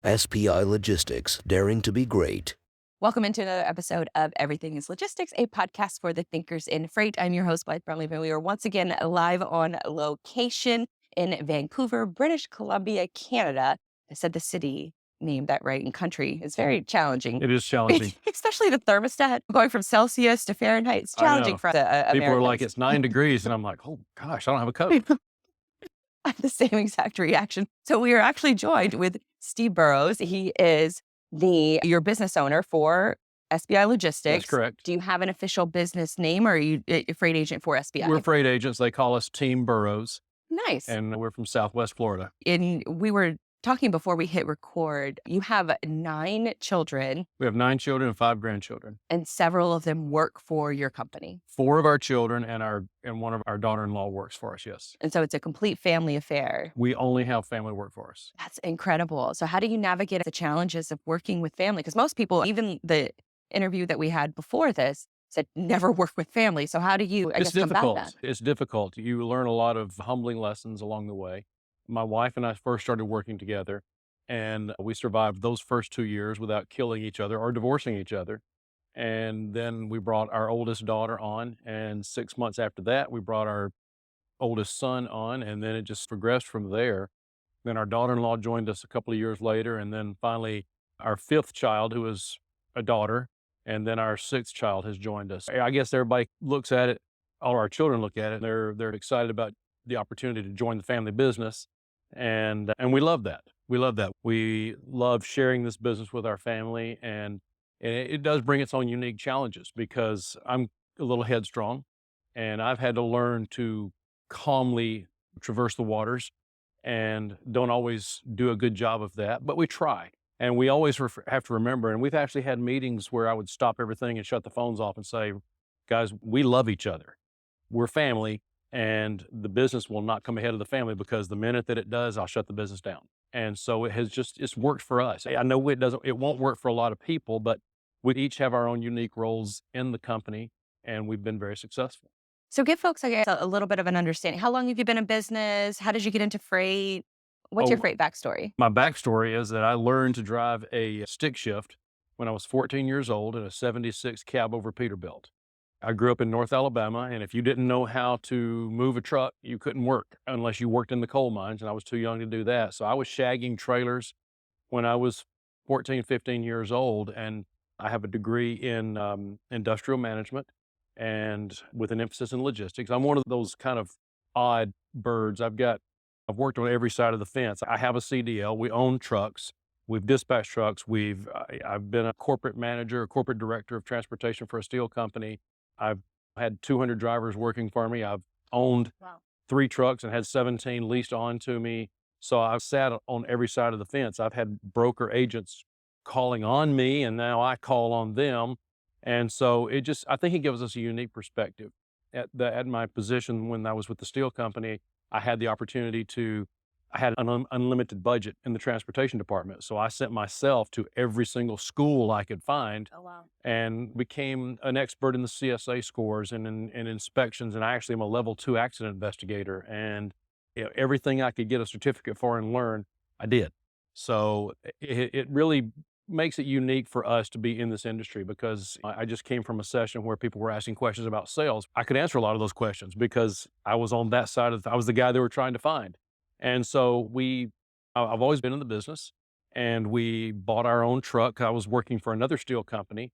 SPI Logistics, daring to be great. Welcome into another episode of Everything is Logistics, a podcast for the thinkers in freight. I'm your host, Blythe Brumleve, and we are once again live on location in Vancouver, British Columbia, Canada. I said the city name that right, and country is very challenging. It is challenging. Especially the thermostat going from Celsius to Fahrenheit. It's I challenging know. for People are like, Americans. it's 9 degrees. And I'm like, oh gosh, I don't have a coat. I have the same exact reaction. So we are actually joined with Steve Burroughs. He is your business owner for SPI Logistics. That's correct. Do you have an official business name, or are you a freight agent for SPI? We're freight agents. They call us Team Burroughs. Nice. And we're from Southwest Florida. And we were talking before we hit record. You have 9 children. We have 9 children and 5 grandchildren. And several of them work for your company. 4 of our children and one of our daughter-in-law works for us, yes. And so it's a complete family affair. We only have family work for us. That's incredible. So how do you navigate the challenges of working with family? Because most people, even the interview that we had before this, said never work with family. So how do you, It's combat difficult. that? It's difficult. You learn a lot of humbling lessons along the way. My wife and I first started working together, and we survived those first 2 years without killing each other or divorcing each other. And then we brought our oldest daughter on, and 6 months after that, we brought our oldest son on, and then it just progressed from there. Then our daughter-in-law joined us a couple of years later, and then finally our 5th child, who is a daughter, and then our 6th child has joined us. I guess everybody looks at it, all our children look at it, and they're excited about the opportunity to join the family business, and we love that. We love that. We love sharing this business with our family, and it does bring its own unique challenges because I'm a little headstrong, and I've had to learn to calmly traverse the waters, and don't always do a good job of that, but we try. And we always have to remember, and we've actually had meetings where I would stop everything and shut the phones off and say, guys, we love each other. We're family, and the business will not come ahead of the family, because the minute that it does, I'll shut the business down. And so it's worked for us. I know it won't work for a lot of people, but we each have our own unique roles in the company, and we've been very successful. So give folks, I guess, a little bit of an understanding. How long have you been in business? How did you get into freight? What's your freight backstory? My backstory is that I learned to drive a stick shift when I was 14 years old in a 76 cab over Peterbilt. I grew up in North Alabama, and if you didn't know how to move a truck, you couldn't work unless you worked in the coal mines, and I was too young to do that. So I was shagging trailers when I was 14, 15 years old, and I have a degree in industrial management and with an emphasis in logistics. I'm one of those kind of odd birds. I've worked on every side of the fence. I have a CDL. We own trucks. We've dispatched trucks. I've been a corporate manager, a corporate director of transportation for a steel company. I've had 200 drivers working for me. I've owned 3 trucks and had 17 leased on to me. So I've sat on every side of the fence. I've had broker agents calling on me, and now I call on them. And so I think it gives us a unique perspective. At my position when I was with the steel company, I had the opportunity I had an unlimited budget in the transportation department. So I sent myself to every single school I could find. Oh, wow. And became an expert in the CSA scores and in inspections. And I actually am a level 2 accident investigator. And everything I could get a certificate for and learn, I did. So it really makes it unique for us to be in this industry, because I just came from a session where people were asking questions about sales. I could answer a lot of those questions because I was on that side I was the guy they were trying to find. And so I've always been in the business, and we bought our own truck. I was working for another steel company,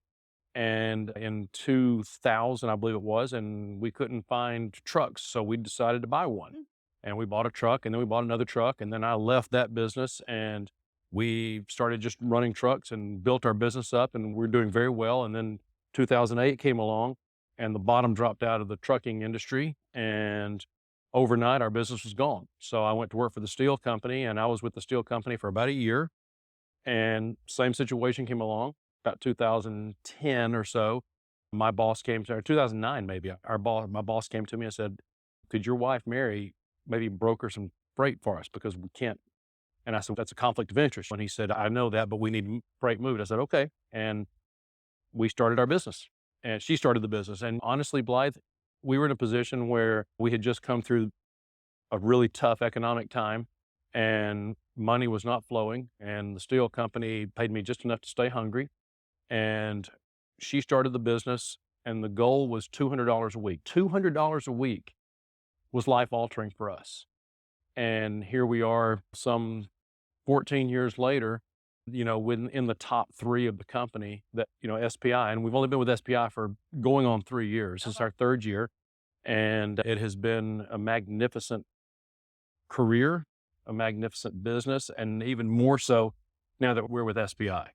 and in 2000, I believe it was, and we couldn't find trucks. So we decided to buy one, and we bought a truck, and then we bought another truck. And then I left that business, and we started just running trucks and built our business up, and we're doing very well. And then 2008 came along, and the bottom dropped out of the trucking industry, and overnight our business was gone. So I went to work for the steel company, and I was with the steel company for about a year, and same situation came along about 2010 or so. My boss came to, or 2009 maybe, my boss came to me and said, could your wife, Mary, maybe broker some freight for us, because we can't. And I said, that's a conflict of interest. And he said, I know that, but we need freight moved. I said, okay. And we started our business, and she started the business. And honestly, Blythe, we were in a position where we had just come through a really tough economic time, and money was not flowing, and the steel company paid me just enough to stay hungry. And she started the business, and the goal was $200 a week. $200 a week was life altering for us. And here we are some 14 years later, in the top 3 of the company that, SPI, and we've only been with SPI for going on 3 years. This is our 3rd year, and it has been a magnificent career, a magnificent business, and even more so now that we're with SPI.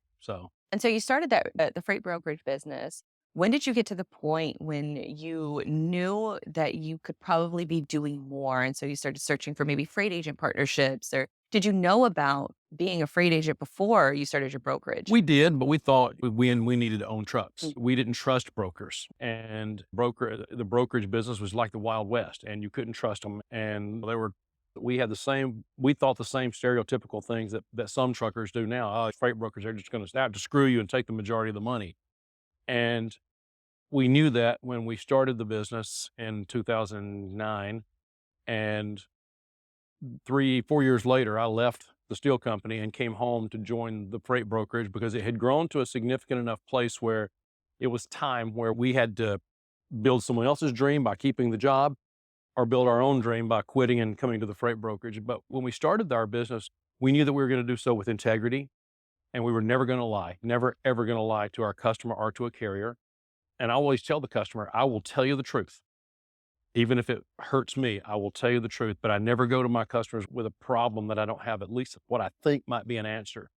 And so you started the freight brokerage business. When did you get to the point when you knew that you could probably be doing more? And so you started searching for maybe freight agent partnerships, or did you know about being a freight agent before you started your brokerage? We did, but we thought we needed to own trucks. We didn't trust brokers, and the brokerage business was like the Wild West, and you couldn't trust them. And we thought the same stereotypical things that some truckers do now. Oh, freight brokers are just going to have to screw you and take the majority of the money. And we knew that when we started the business in 2009, and 4 years later, I left the steel company and came home to join the freight brokerage because it had grown to a significant enough place where it was time where we had to build someone else's dream by keeping the job, or build our own dream by quitting and coming to the freight brokerage. But when we started our business, we knew that we were going to do so with integrity, and we were never going to lie, never, ever going to lie to our customer or to a carrier. And I always tell the customer, I will tell you the truth. Even if it hurts me, I will tell you the truth, but I never go to my customers with a problem that I don't have at least what I think might be an answer.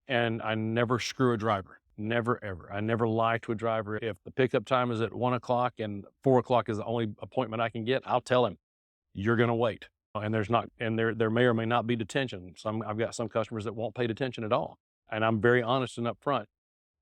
And I never screw a driver. Never, ever. I never lie to a driver. If the pickup time is at 1 o'clock and 4 o'clock is the only appointment I can get, I'll tell him, you're going to wait. And there may or may not be detention. I've got some customers that won't pay detention at all. And I'm very honest and upfront,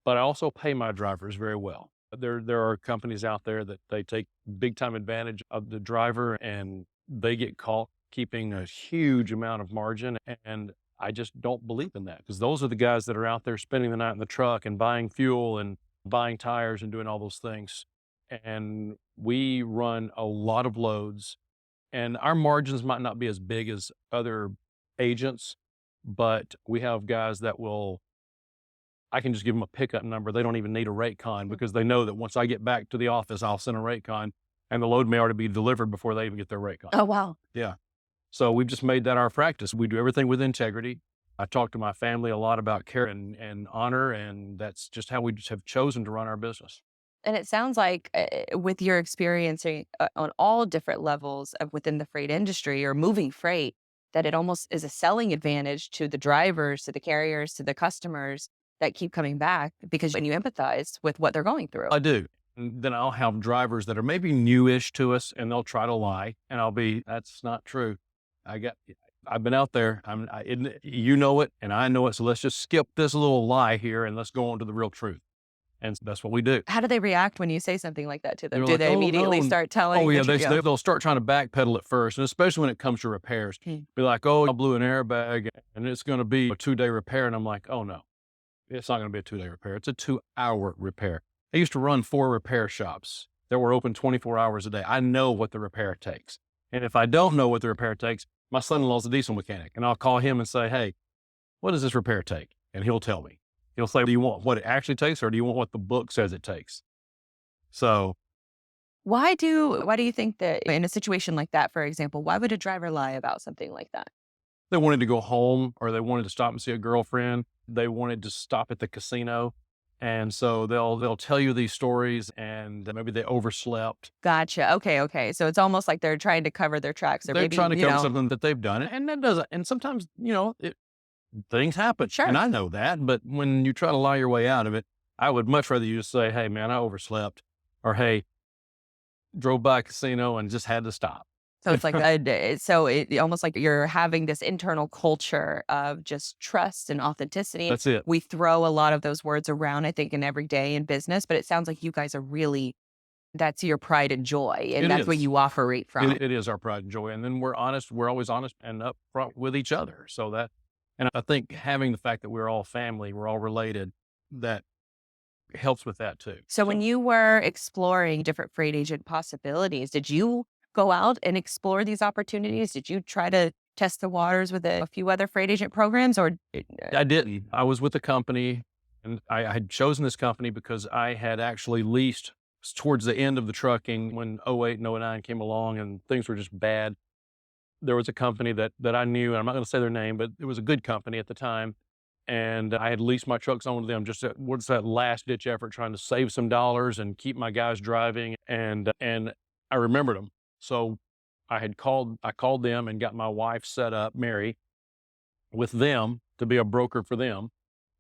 but I also pay my drivers very well. There are companies out there that they take big time advantage of the driver, and they get caught keeping a huge amount of margin. And I just don't believe in that, because those are the guys that are out there spending the night in the truck and buying fuel and buying tires and doing all those things. And we run a lot of loads, and our margins might not be as big as other agents, but we have guys that I can just give them a pickup number. They don't even need a rate con, because they know that once I get back to the office, I'll send a rate con, and the load may already be delivered before they even get their rate con. Oh, wow. Yeah. So we've just made that our practice. We do everything with integrity. I talk to my family a lot about care and honor, and that's just how we just have chosen to run our business. And it sounds like with your experience on all different levels of within the freight industry or moving freight, that it almost is a selling advantage to the drivers, to the carriers, to the customers that keep coming back, because when you empathize with what they're going through. I do. And then I'll have drivers that are maybe newish to us, and they'll try to lie, and that's not true. I've been out there. You know it, and I know it. So let's just skip this little lie here and let's go on to the real truth. And that's what we do. How do they react when you say something like that to them? They're Do like, they "Oh, immediately no." start telling? Oh yeah, the truth? they'll start trying to backpedal at first, and especially when it comes to repairs. Be like, "Oh, I blew an airbag, and it's going to be a 2-day repair," and I'm like, "Oh no, it's not going to be a 2-day repair. It's a 2-hour repair." I used to run 4 repair shops that were open 24 hours a day. I know what the repair takes, and if I don't know what the repair takes, my son-in-law's a diesel mechanic, and I'll call him and say, "Hey, what does this repair take?" And he'll tell me. He'll say, "Do you want what it actually takes, or do you want what the book says it takes?" So Why do you think that in a situation like that, for example, why would a driver lie about something like that? they wanted to go home, or they wanted to stop and see a girlfriend. They wanted to stop at the casino. And so they'll tell you these stories, and maybe they overslept. Gotcha. Okay. So it's almost like they're trying to cover their tracks, or They're maybe, trying to cover something that they've done, and that doesn't. And sometimes, things happen. Sure. And I know that. But when you try to lie your way out of it, I would much rather you just say, "Hey, man, I overslept," or "Hey, drove by a casino and just had to stop." So it's like it almost like you're having this internal culture of just trust and authenticity. That's it. We throw a lot of those words around, I think, in every day in business, but it sounds like you guys are really, that's your pride and joy, and that's what you operate from. It is our pride and joy. And then we're honest. We're always honest and upfront with each other. And I think having the fact that we're all family, we're all related, that helps with that too. So when you were exploring different freight agent possibilities, did you go out and explore these opportunities? Did you try to test the waters with a few other freight agent programs, or? I didn't. I was with a company, and I had chosen this company because I had actually leased towards the end of the trucking when '08 and '09 came along and things were just bad. There was a company that I knew, and I'm not going to say their name, but it was a good company at the time. And I had leased my trucks on to them just what's that last ditch effort, trying to save some dollars and keep my guys driving. And I remembered them. So I called them and got my wife set up, Mary, with them to be a broker for them.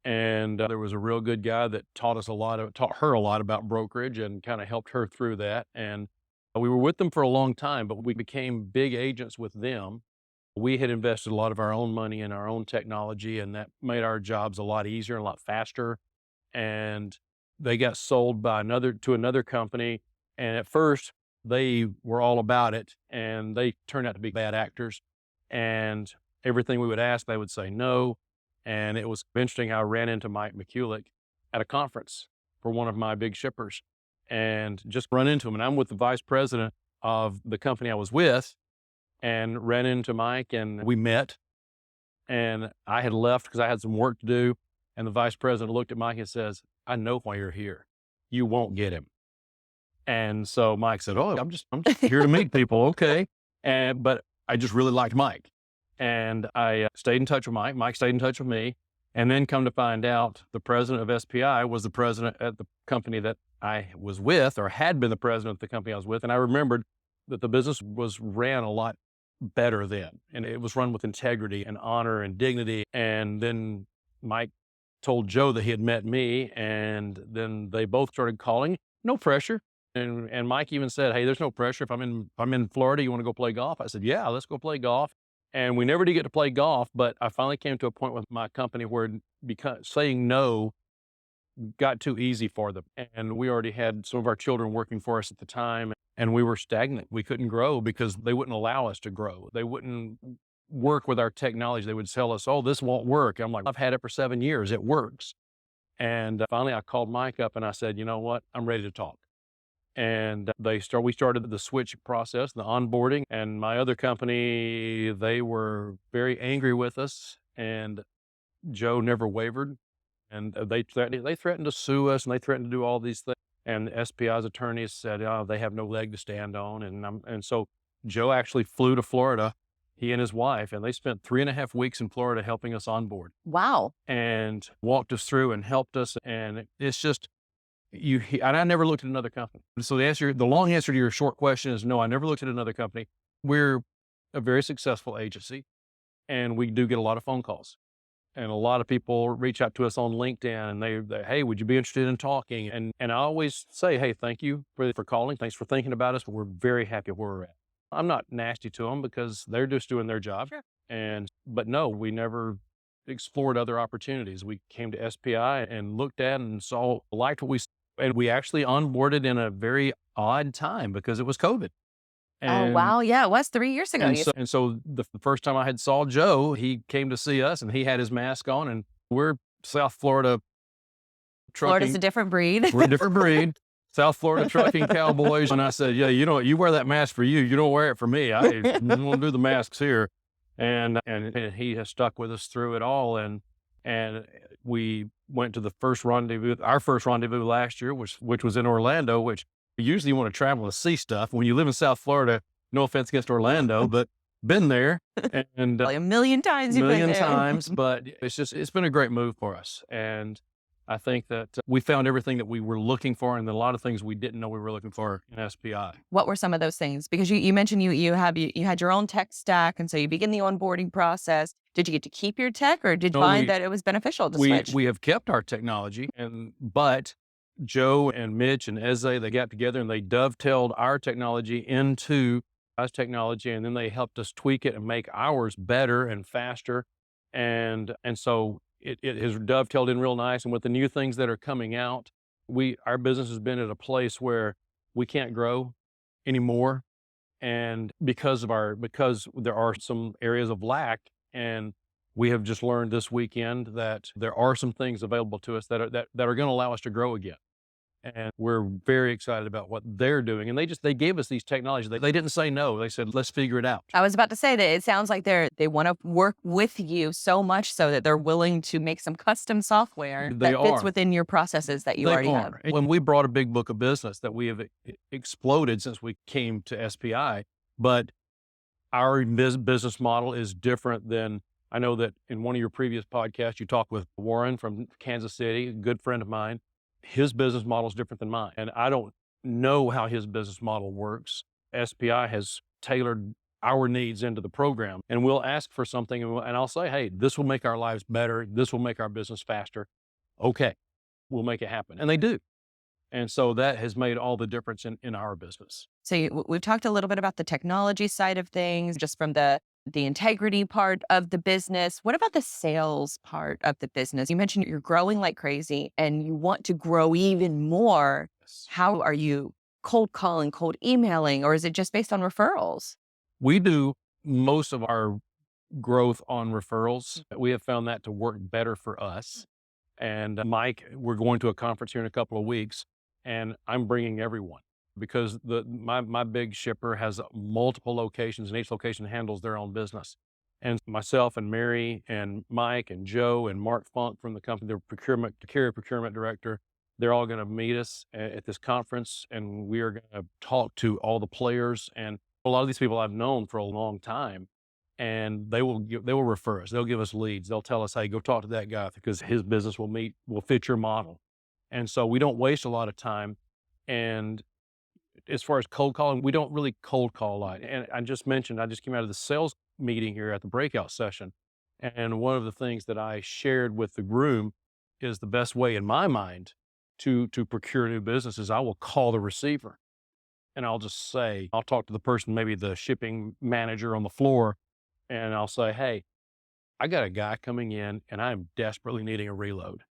And there was a real good guy that taught her a lot about brokerage and kind of helped her through that. And we were with them for a long time, but we became big agents with them. We had invested a lot of our own money in our own technology, and that made our jobs a lot easier and a lot faster. And they got sold to another company. And at first they were all about it, and they turned out to be bad actors. And everything we would ask, they would say no. And it was interesting. I ran into Mike McCulloch at a conference for one of my big shippers and just run into him. And I'm with the vice president of the company I was with, and ran into Mike, and we met. And I had left because I had some work to do. And the vice president looked at Mike and says, "I know why you're here. You won't get him." And so Mike said, "Oh, I'm just here to meet people." Okay. But I just really liked Mike. And I stayed in touch with Mike. Mike stayed in touch with me. And then come to find out, the president of SPI was the president at the company that I was with, or had been the president of the company I was with. And I remembered that the business was ran a lot better then. And it was run with integrity and honor and dignity. And then Mike told Joe that he had met me, and then they both started calling. No pressure. And Mike even said, "Hey, there's no pressure. If I'm in Florida, you want to go play golf?" I said, "Yeah, let's go play golf." And we never did get to play golf, but I finally came to a point with my company where saying no got too easy for them. And we already had some of our children working for us at the time, and we were stagnant. We couldn't grow because they wouldn't allow us to grow. They wouldn't work with our technology. They would tell us, "Oh, this won't work." I'm like, "I've had it for 7 years. It works." And finally I called Mike up and I said, "You know what? I'm ready to talk." And we started the switch process, the onboarding. And my other company, they were very angry with us, and Joe never wavered. And they threatened to sue us, and they threatened to do all these things. And the SPI's attorneys said, "Oh, they have no leg to stand on." And so Joe actually flew to Florida, he and his wife, and they spent 3.5 weeks in Florida helping us onboard. Wow. And walked us through and helped us. And it's just, and I never looked at another company. So the long answer to your short question is no, I never looked at another company. We're a very successful agency, and we do get a lot of phone calls. And a lot of people reach out to us on LinkedIn, and they "Hey, would you be interested in talking?" And I always say, "Hey, thank you for calling. Thanks for thinking about us, but we're very happy where we're at." I'm not nasty to them because they're just doing their job. Sure. But no, we never explored other opportunities. We came to SPI and looked at and liked what we saw. And we actually onboarded in a very odd time because it was COVID. Oh, wow. Yeah, it was 3 years ago. And so the first time I had saw Joe, he came to see us, and he had his mask on, and we're South Florida trucking. Florida's a different breed. We're a different breed. South Florida trucking cowboys. And I said, "Yeah, you know what? You wear that mask for you. You don't wear it for me. I don't want to do the masks here." And he has stuck with us through it all. And we went to our first rendezvous last year, which was in Orlando, which usually you want to travel to see stuff. When you live in South Florida, no offense against Orlando, but been there. And Probably a million times you've been there. times, but it's been a great move for us. And I think that we found everything that we were looking for, and a lot of things we didn't know we were looking for in SPI. What were some of those things? Because you mentioned you had your own tech stack, and so you begin the onboarding process. Did you get to keep your tech, or did you find that it was beneficial to switch? We have kept our technology, but Joe and Mitch and Eze, they got together and they dovetailed our technology into us technology, and then they helped us tweak it and make ours better and faster. And so it has dovetailed in real nice. And with the new things that are coming out, our business has been at a place where we can't grow anymore. And because there are some areas of lack, and we have just learned this weekend that there are some things available to us that are going to allow us to grow again. And we're very excited about what they're doing. And they gave us these technologies. They didn't say no. They said, let's figure it out. I was about to say that it sounds like they want to work with you so much so that they're willing to make some custom software that fits within your processes that you already have. When we brought a big book of business that we have exploded since we came to SPI, but our business model is different than, I know that in one of your previous podcasts, you talked with Warren from Kansas City, a good friend of mine. His business model is different than mine. And I don't know how his business model works. SPI has tailored our needs into the program, and we'll ask for something and I'll say, hey, this will make our lives better. This will make our business faster. Okay, we'll make it happen. And they do. And so that has made all the difference in our business. So we've talked a little bit about the technology side of things, just from the integrity part of the business. What about the sales part of the business? You mentioned you're growing like crazy and you want to grow even more. Yes. How are you cold calling, cold emailing, or is it just based on referrals? We do most of our growth on referrals. We have found that to work better for us. And Mike, we're going to a conference here in a couple of weeks, and I'm bringing everyone because my big shipper has multiple locations, and each location handles their own business. And myself and Mary and Mike and Joe and Mark Funk from the company, the carrier procurement director, they're all going to meet us at this conference, and we are going to talk to all the players. And a lot of these people I've known for a long time, and they will refer us. They'll give us leads. They'll tell us, hey, go talk to that guy because his business will fit your model. And so we don't waste a lot of time. And as far as cold calling, we don't really cold call a lot. And I just mentioned, I just came out of the sales meeting here at the breakout session. And one of the things that I shared with the groom is the best way in my mind to procure new business is I will call the receiver. And I'll just say, I'll talk to the person, maybe the shipping manager on the floor, and I'll say, hey, I got a guy coming in and I'm desperately needing a reload.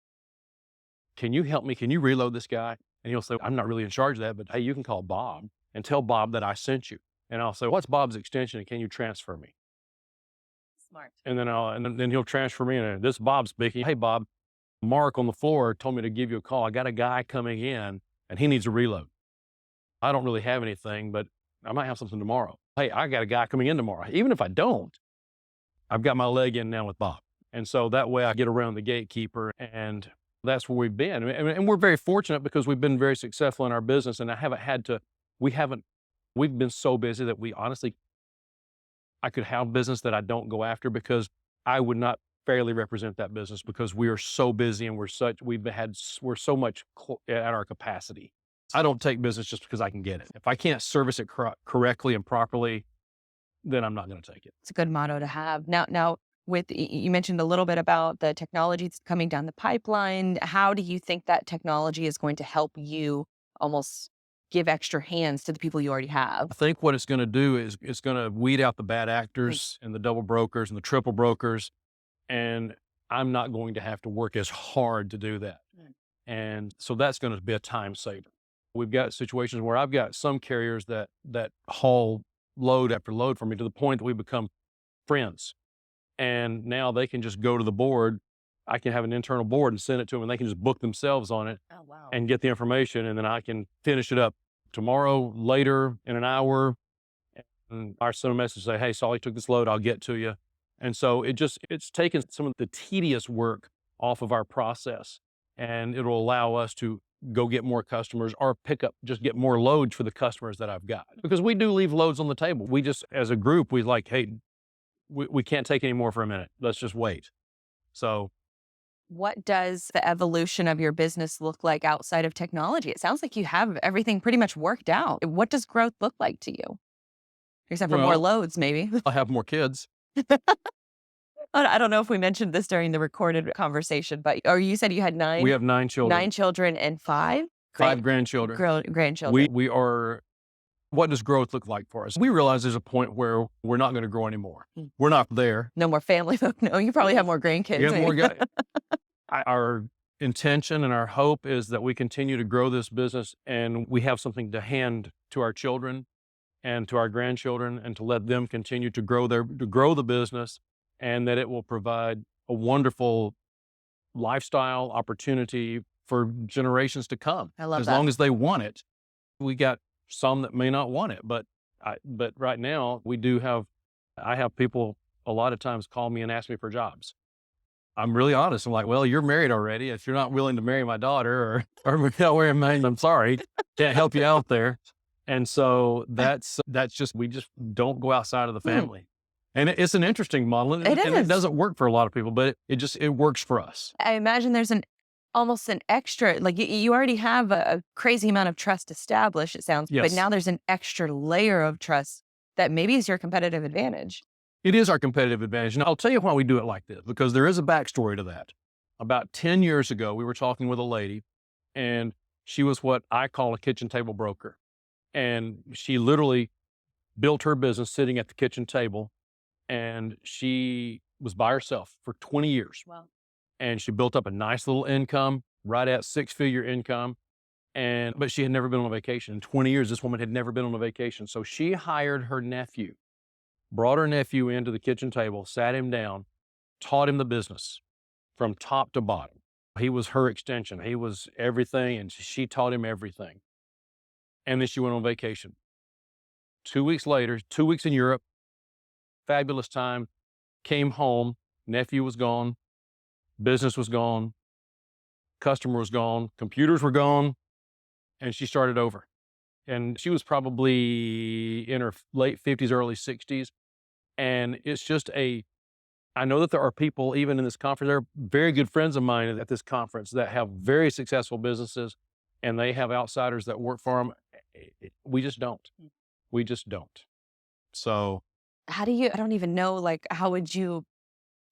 Can you help me? Can you reload this guy? And he'll say, I'm not really in charge of that, but hey, you can call Bob and tell Bob that I sent you. And I'll say, what's Bob's extension? And can you transfer me? Smart. And then he'll transfer me. And this is Bob speaking. Hey, Bob, Mark on the floor told me to give you a call. I got a guy coming in and he needs a reload. I don't really have anything, but I might have something tomorrow. Hey, I got a guy coming in tomorrow. Even if I don't, I've got my leg in now with Bob. And so that way I get around the gatekeeper, and that's where we've been. And we're very fortunate because we've been very successful in our business, and we've been so busy that I could have business that I don't go after because I would not fairly represent that business because we are so busy and we're so much at our capacity. I don't take business just because I can get it. If I can't service it correctly and properly, then I'm not going to take it. It's a good motto to have. Now, you mentioned a little bit about the technology that's coming down the pipeline. How do you think that technology is going to help you almost give extra hands to the people you already have? I think what it's going to do is it's going to weed out the bad actors and the double brokers and the triple brokers. And I'm not going to have to work as hard to do that. And so that's going to be a time saver. We've got situations where I've got some carriers that haul load after load for me to the point that we become friends. And now they can just go to the board. I can have an internal board and send it to them, and they can just book themselves on it and get the information. And then I can finish it up tomorrow, later, in an hour. And I send a message, say, hey, Solly took this load, I'll get to you. And so it's taken some of the tedious work off of our process, and it'll allow us to go get more customers or just get more loads for the customers that I've got. Because we do leave loads on the table. We just, as a group, we like, hey, we can't take any more for a minute. Let's just wait. So what does the evolution of your business look like outside of technology? It sounds like you have everything pretty much worked out. What does growth look like to you? Except for more loads, maybe. I'll have more kids. I don't know if we mentioned this during the recorded conversation, or you said you had 9? We have 9 children. 9 children and 5? 5 grandchildren. Grandchildren. We are, what does growth look like for us? We realize there's a point where we're not going to grow anymore. We're not there. No more family. No, you probably have more grandkids. You have more guys. Our intention and our hope is that we continue to grow this business and we have something to hand to our children and to our grandchildren and to let them continue to grow the business, and that it will provide a wonderful lifestyle opportunity for generations to come. I love as that. long as they want it. We got some that may not want it, but right now I have people a lot of times call me and ask me for jobs. I'm really honest. I'm like, well, you're married already. If you're not willing to marry my daughter or I'm sorry, can't help you out there. And so that's just, we just don't go outside of the family. And it's an interesting model. And it doesn't work for a lot of people, but it works for us. I imagine there's almost an extra, like you already have a crazy amount of trust established, it sounds, Yes. but now there's an extra layer of trust that maybe is your competitive advantage. It is our competitive advantage. And I'll tell you why we do it like this, because there is a backstory to that. About 10 years ago, we were talking with a lady, and she was what I call a kitchen table broker. And she literally built her business sitting at the kitchen table, and she was by herself for 20 years. Wow. And she built up a nice little income, right at 6-figure income. But she had never been on a vacation. In 20 years, this woman had never been on a vacation. So she hired her nephew, brought her nephew into the kitchen table, sat him down, taught him the business from top to bottom. He was her extension. He was everything, and she taught him everything. And then she went on vacation. 2 weeks later, 2 weeks in Europe, fabulous time, came home, nephew was gone, business was gone, customer was gone, computers were gone, and she started over. And she was probably in her late 50s, early 60s. And it's just I know that there are people, even in this conference, there are very good friends of mine at this conference that have very successful businesses, and they have outsiders that work for them. We just don't. We just don't. So I don't even know, like, how would you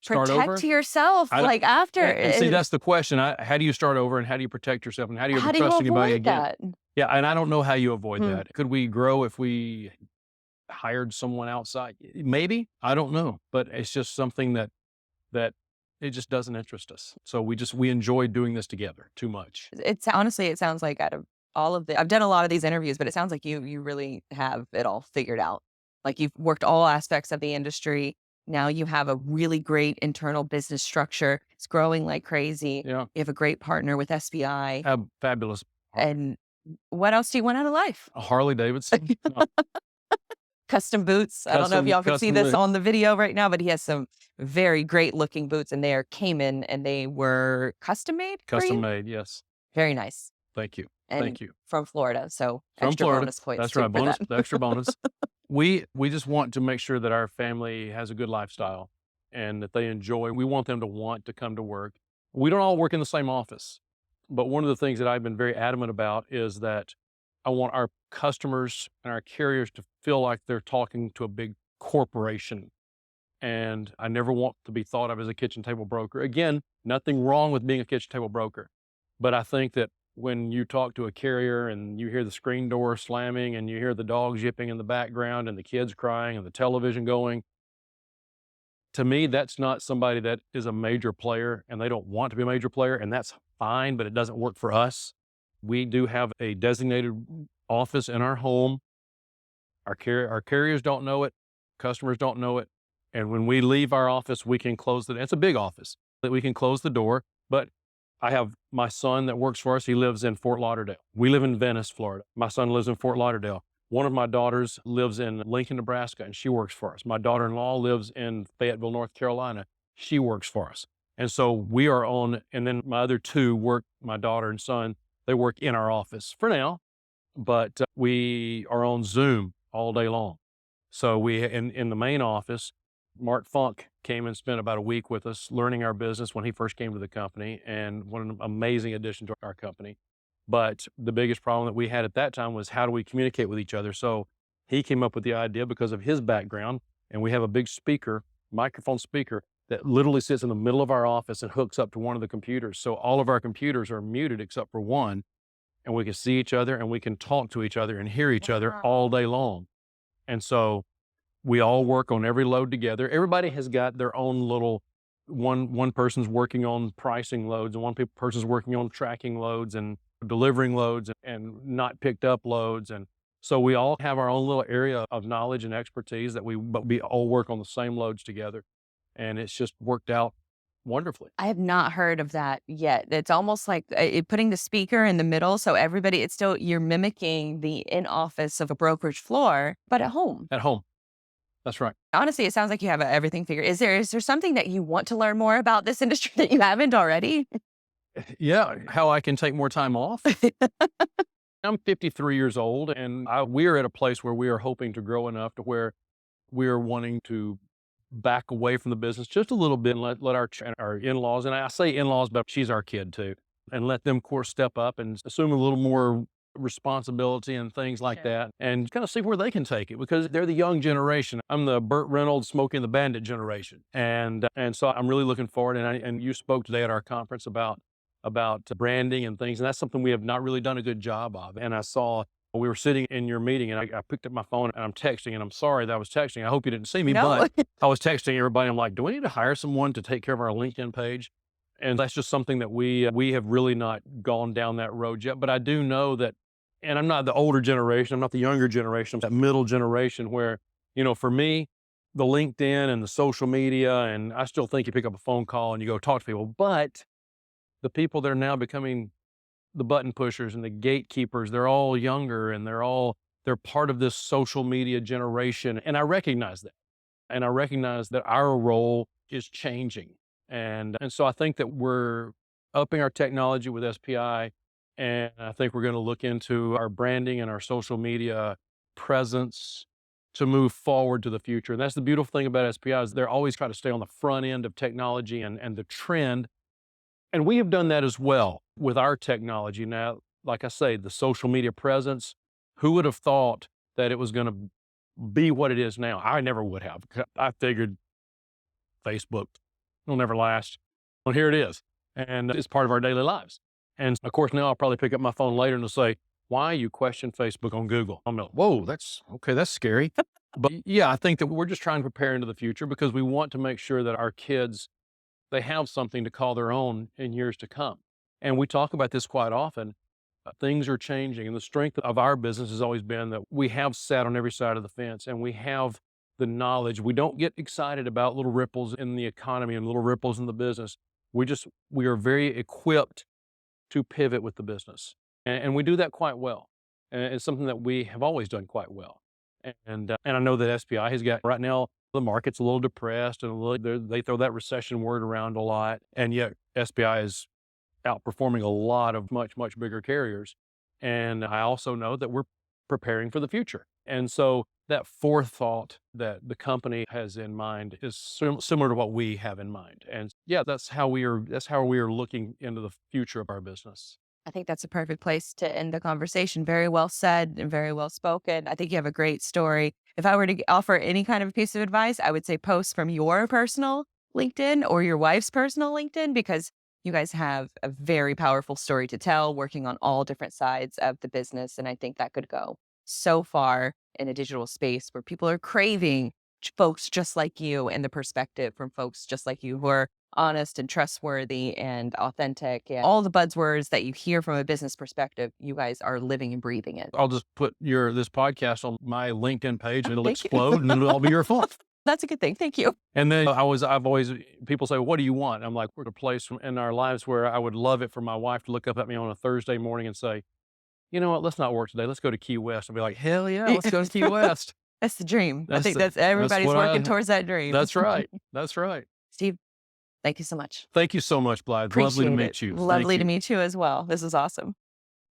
start over? protect yourself, like, after? And see, that's the question. How do you start over, and how do you protect yourself, and how do you ever trust anybody again? That? Yeah, and I don't know how you avoid that. Could we grow if we hired someone outside? Maybe. I don't know. But it's just something that it just doesn't interest us. So we enjoy doing this together too much. Honestly, it sounds like out of all of I've done a lot of these interviews, but it sounds like you really have it all figured out. Like, you've worked all aspects of the industry. Now you have a really great internal business structure. It's growing like crazy. Yeah. You have a great partner with SPI. Fabulous. And what else do you want out of life? A Harley Davidson. Custom boots. I don't know if y'all can see this on the video right now, but he has some very great looking boots, and they are Cayman, and they were custom made. Custom made, yes. Very nice. Thank you. And thank you. From Florida, so From extra Florida. bonus points. That's right. Extra bonus. We just want to make sure that our family has a good lifestyle and that they enjoy. We want them to want to come to work. We don't all work in the same office, but one of the things that I've been very adamant about is that I want our customers and our carriers to feel like they're talking to a big corporation. And I never want to be thought of as a kitchen table broker. Again, nothing wrong with being a kitchen table broker, but I think that when you talk to a carrier and you hear the screen door slamming and you hear the dogs yipping in the background and the kids crying and the television going, to me, that's not somebody that is a major player, and they don't want to be a major player, and that's fine, but it doesn't work for us. We do have a designated office in our home. Our carriers don't know it. Customers don't know it. And when we leave our office, we can close it's a big office that we can close the door. But I have my son that works for us. He lives in Fort Lauderdale. We live in Venice, Florida. My son lives in Fort Lauderdale. One of my daughters lives in Lincoln, Nebraska, and she works for us. My daughter-in-law lives in Fayetteville, North Carolina. She works for us. And so we are and then my other two work, my daughter and son, they work in our office for now, but we are on Zoom all day long. So in the main office, Mark Funk came and spent about a week with us learning our business when he first came to the company, and what an amazing addition to our company. But the biggest problem that we had at that time was, how do we communicate with each other? So he came up with the idea because of his background, and we have a big microphone speaker that literally sits in the middle of our office and hooks up to one of the computers. So all of our computers are muted except for one, and we can see each other and we can talk to each other and hear each other all day long. And so we all work on every load together. Everybody has got their own little, one person's working on pricing loads, and one person's working on tracking loads and delivering loads and not picked up loads. And so we all have our own little area of knowledge and expertise but we all work on the same loads together. And it's just worked out wonderfully. I have not heard of that yet. It's almost like putting the speaker in the middle. So everybody, it's still, you're mimicking the in-office of a brokerage floor, but at home. At home. That's right. Honestly, it sounds like you have everything figured. Is there something that you want to learn more about this industry that you haven't already? Yeah. How I can take more time off. I'm 53 years old, and we're at a place where we are hoping to grow enough to where we're wanting to back away from the business just a little bit and let our in-laws, and I say in-laws, but she's our kid too, and let them, of course, step up and assume a little more responsibility and things like that, and kind of see where they can take it, because they're the young generation. I'm the Burt Reynolds, Smokey and the Bandit generation, and so I'm really looking forward. And you spoke today at our conference about branding and things, and that's something we have not really done a good job of. And I saw we were sitting in your meeting, and I picked up my phone and I'm texting, and I'm sorry that I was texting. I hope you didn't see me, No. but I was texting everybody. I'm like, do we need to hire someone to take care of our LinkedIn page? And that's just something that we have really not gone down that road yet. But I do know that, and I'm not the older generation, I'm not the younger generation, I'm that middle generation where, for me, the LinkedIn and the social media, and I still think you pick up a phone call and you go talk to people, but the people that are now becoming the button pushers and the gatekeepers, they're all younger, and they're part of this social media generation. And I recognize that. And I recognize that our role is changing. And so I think that we're upping our technology with SPI. And I think we're going to look into our branding and our social media presence to move forward to the future. And that's the beautiful thing about SPI, is they're always trying to stay on the front end of technology and the trend. And we have done that as well with our technology. Now, like I say, the social media presence, who would have thought that it was going to be what it is now? I never would have. I figured Facebook will never last. Well, here it is. And it's part of our daily lives. And of course, now I'll probably pick up my phone later and it'll say, why you question Facebook on Google? I'm like, whoa, that's scary. But yeah, I think that we're just trying to prepare into the future, because we want to make sure that our kids, they have something to call their own in years to come. And we talk about this quite often. Things are changing, and the strength of our business has always been that we have sat on every side of the fence, and we have the knowledge. We don't get excited about little ripples in the economy and little ripples in the business. We are very equipped to pivot with the business. And we do that quite well. And it's something that we have always done quite well. And I know that SPI has got, right now, the market's a little depressed, and they throw that recession word around a lot. And yet SPI is outperforming a lot of much, much bigger carriers. And I also know that we're preparing for the future. And so that forethought that the company has in mind is similar to what we have in mind. And yeah, that's how we are looking into the future of our business. I think that's a perfect place to end the conversation. Very well said and very well spoken. I think you have a great story. If I were to offer any kind of piece of advice, I would say post from your personal LinkedIn or your wife's personal LinkedIn, because you guys have a very powerful story to tell, working on all different sides of the business. And I think that could go so far in a digital space where people are craving folks just like you, and the perspective from folks just like you who are honest and trustworthy and authentic, and all the buzzwords that you hear from a business perspective, you guys are living and breathing it. I'll just put this podcast on my LinkedIn page, and it'll explode and it'll all be your fault. That's a good thing. Thank you. And then I've always, people say, what do you want? I'm like, we're at a place in our lives where I would love it for my wife to look up at me on a Thursday morning and say, you know what, let's not work today. Let's go to Key West. I'll be like, hell yeah, let's go to Key West. That's the dream. I think that's everybody's working towards that dream. That's right. That's right. Steve, thank you so much. Thank you so much, Blythe. Lovely to meet you. Lovely to meet you as well. This is awesome.